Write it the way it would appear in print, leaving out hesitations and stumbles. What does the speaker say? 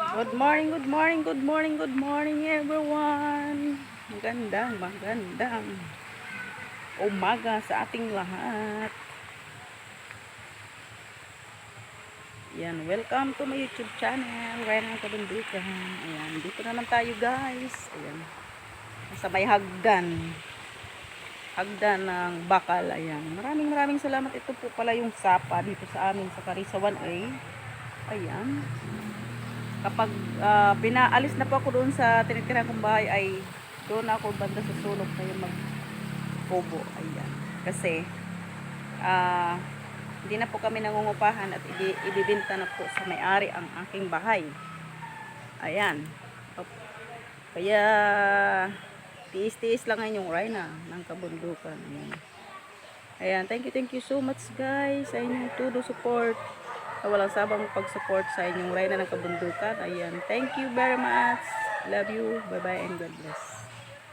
Good morning, good morning, good morning, good morning everyone. Magandang umaga sa ating lahat. Yan, welcome to my YouTube channel, Ryan Kabundukan. Ayan, dito naman tayo guys. Ayan, sa may hagdan ng bakal. Ayan, maraming salamat. Ito po pala yung sapa dito sa amin sa Carissa 1A. Ayan. Kapag pinaalis na po ako doon sa tinitirahan kong bahay, ay doon ako banda sa sulok kayo magkubo. Ayan. Kasi uh, hindi na po kami nangungupahan at ibibinta na po sa may-ari ang aking bahay. Ayan. Kaya tiis-tiis lang ngayon yung Rhina ng kabundukan. Ayan. Ayan, thank you so much guys sa inyong todo support. Walang sabang pag-support sa inyong Rhina ng kabundukan. Ayan, thank you very much. Love you. Bye-bye and God bless.